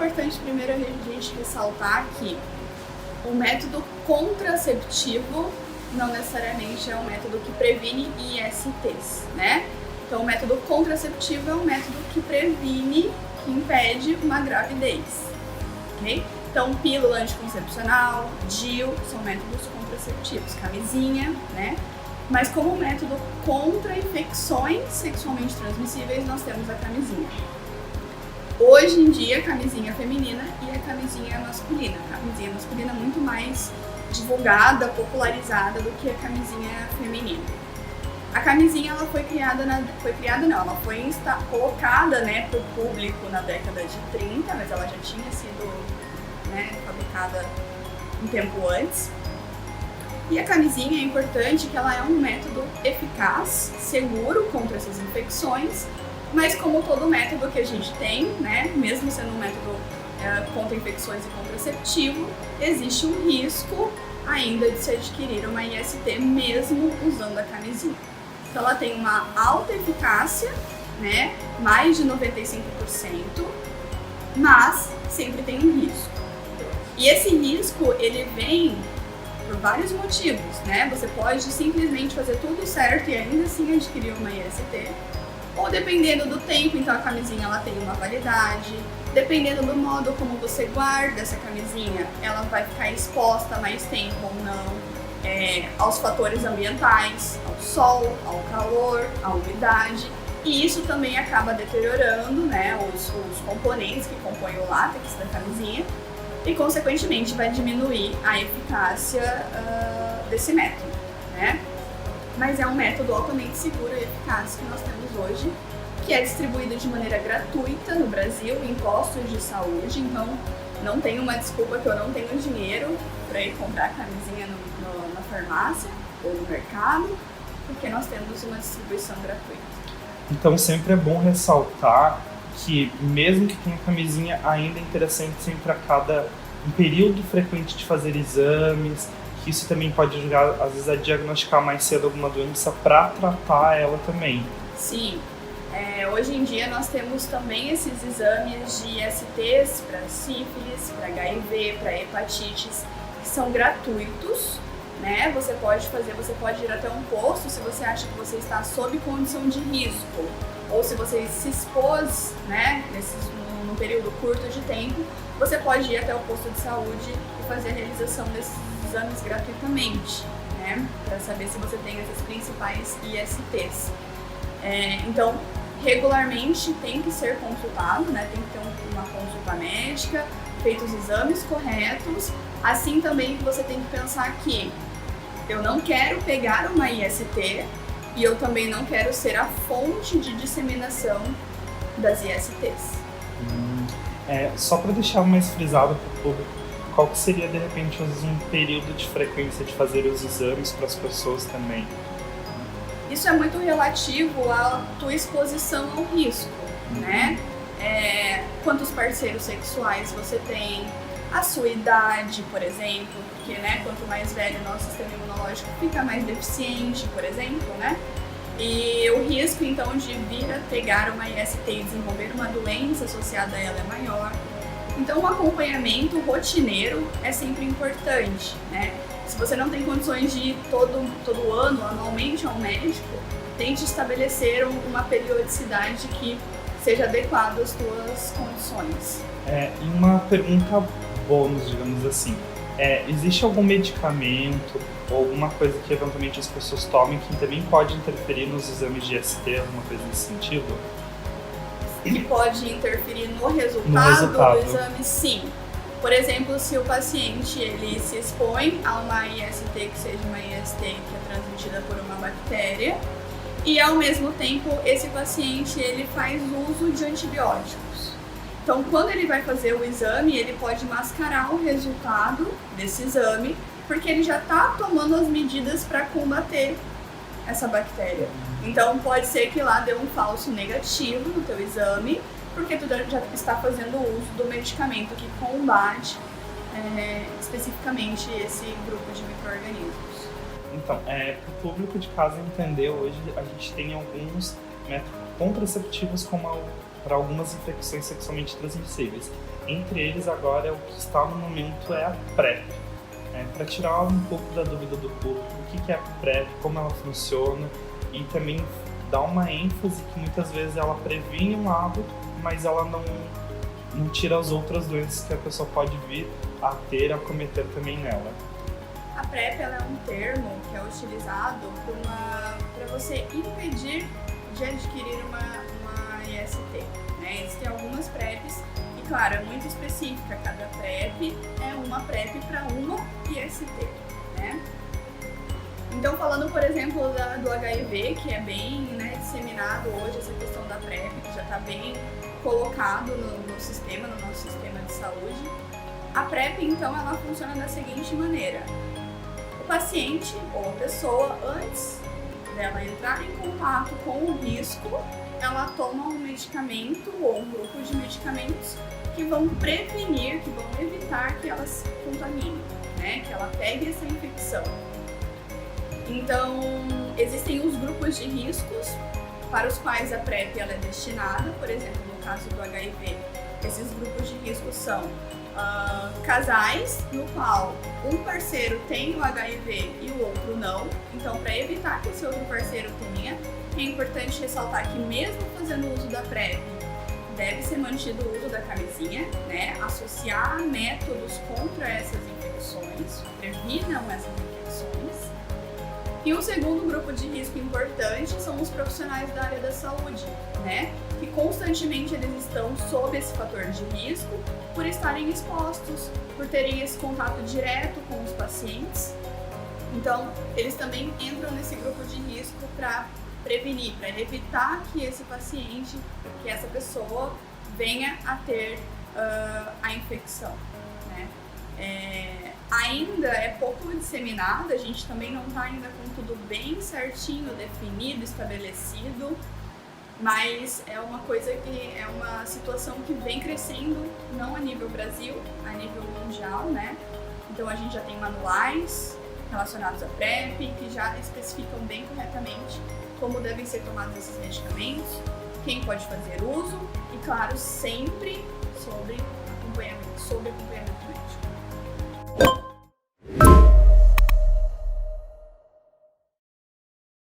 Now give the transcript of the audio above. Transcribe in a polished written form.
importante primeiro a gente ressaltar que o método contraceptivo não necessariamente é um método que previne ISTs, né? Então, o método contraceptivo é um método que previne, que impede uma gravidez, ok? Então, pílula anticoncepcional, DIU, são métodos contraceptivos, camisinha, né? Mas como método contra infecções sexualmente transmissíveis, nós temos a camisinha. Hoje em dia, a camisinha feminina e a camisinha masculina. A camisinha masculina é muito mais divulgada, popularizada do que a camisinha feminina. A camisinha ela foi colocada, né, para o público na década de 30, mas ela já tinha sido, né, fabricada um tempo antes. E a camisinha é importante que ela é um método eficaz, seguro contra essas infecções, mas como todo método que a gente tem, né, mesmo sendo um método contra infecções e contraceptivo, existe um risco ainda de se adquirir uma IST mesmo usando a camisinha. Então ela tem uma alta eficácia, né, mais de 95%, mas sempre tem um risco. E esse risco, ele vem por vários motivos, né? Você pode simplesmente fazer tudo certo e ainda assim adquirir uma IST, ou dependendo do tempo, então a camisinha ela tem uma validade, dependendo do modo como você guarda essa camisinha, ela vai ficar exposta mais tempo ou não aos fatores ambientais, ao sol, ao calor, à umidade, e isso também acaba deteriorando, né, os componentes que compõem o látex da camisinha e, consequentemente, vai diminuir a eficácia desse método, né? Mas é um método altamente seguro e eficaz que nós temos hoje, que é distribuído de maneira gratuita no Brasil em postos de saúde, então não tem uma desculpa que eu não tenho dinheiro para ir comprar camisinha na farmácia ou no mercado, porque nós temos uma distribuição gratuita. Então sempre é bom ressaltar que mesmo que tenha camisinha, ainda é interessante sempre um período frequente de fazer exames, que isso também pode ajudar, às vezes, a diagnosticar mais cedo alguma doença para tratar ela também. Sim. Hoje em dia nós temos também esses exames de ISTs para sífilis, para HIV, para hepatites, que são gratuitos, né? Você pode ir até um posto se você acha que você está sob condição de risco, ou se você se expôs, né, num período curto de tempo, você pode ir até o posto de saúde e fazer a realização desses exames gratuitamente, né, para saber se você tem essas principais ISTs. Então, regularmente tem que ser consultado, né? Tem que ter uma consulta médica, feitos os exames corretos. Assim também você tem que pensar que eu não quero pegar uma IST e eu também não quero ser a fonte de disseminação das ISTs. Só para deixar mais frisado para o público, qual que seria, de repente, um período de frequência de fazer os exames para as pessoas também? Isso é muito relativo à tua exposição ao risco, né? Quantos parceiros sexuais você tem, a sua idade, por exemplo, porque, né, quanto mais velho o nosso sistema imunológico fica mais deficiente, por exemplo, né? E o risco, então, de vir a pegar uma IST e desenvolver uma doença associada a ela é maior. Então, um acompanhamento rotineiro é sempre importante, né? Se você não tem condições de ir todo ano, anualmente, ao médico, tente estabelecer uma periodicidade que seja adequada às suas condições. E uma pergunta bônus, digamos assim. Existe algum medicamento ou alguma coisa que eventualmente as pessoas tomem que também pode interferir nos exames de IST, alguma coisa nesse sentido? Que pode interferir no resultado do exame, sim. Por exemplo, se o paciente ele se expõe a uma IST que seja uma IST que é transmitida por uma bactéria e, ao mesmo tempo, esse paciente ele faz uso de antibióticos. Então, quando ele vai fazer o exame, ele pode mascarar o resultado desse exame porque ele já está tomando as medidas para combater essa bactéria. Então, pode ser que lá dê um falso negativo no teu exame, porque tu já está fazendo uso do medicamento que combate especificamente esse grupo de micro-organismos. Então, para o público de casa entender, hoje a gente tem alguns métodos contraceptivos para algumas infecções sexualmente transmissíveis. Entre eles, agora, o que está no momento é a PrEP. Para tirar um pouco da dúvida do público, o que é a PrEP, como ela funciona, e também dar uma ênfase que muitas vezes ela previne um hábito, mas ela não tira as outras doenças que a pessoa pode vir a ter, a cometer também nela. A PrEP ela é um termo que é utilizado para você impedir de adquirir uma IST. Né? Existem algumas PrEPs e, claro, é muito específica. Cada PrEP é uma PrEP para uma IST. Né? Então, falando, por exemplo, do HIV, que é bem disseminado hoje, essa questão da PrEP, que já está bem colocado no nosso sistema de saúde. A PrEP, então, ela funciona da seguinte maneira. O paciente ou a pessoa, antes dela entrar em contato com o risco, ela toma um medicamento ou um grupo de medicamentos que vão prevenir, que vão evitar que ela se contamine, né? Que ela pegue essa infecção. Então, existem os grupos de riscos para os quais a PrEP ela é destinada. Por exemplo, no caso do HIV, esses grupos de risco são casais no qual um parceiro tem o HIV e o outro não. Então, para evitar que esse outro parceiro tenha, é importante ressaltar que mesmo fazendo uso da PrEP, deve ser mantido o uso da camisinha, né? Associar métodos contra essas infecções, previnam essas infecções. E um segundo grupo de risco importante são os profissionais da área da saúde, né? Que constantemente eles estão sob esse fator de risco por estarem expostos, por terem esse contato direto com os pacientes. Então, eles também entram nesse grupo de risco para prevenir, para evitar que esse paciente, que essa pessoa venha a ter a infecção, né? Ainda é pouco disseminado, a gente também não está ainda com tudo bem certinho, definido, estabelecido, mas é uma coisa que é uma situação que vem crescendo, não a nível Brasil, a nível mundial, né? Então a gente já tem manuais relacionados à PrEP que já especificam bem corretamente como devem ser tomados esses medicamentos, quem pode fazer uso e, claro, sempre sobre acompanhamento médico.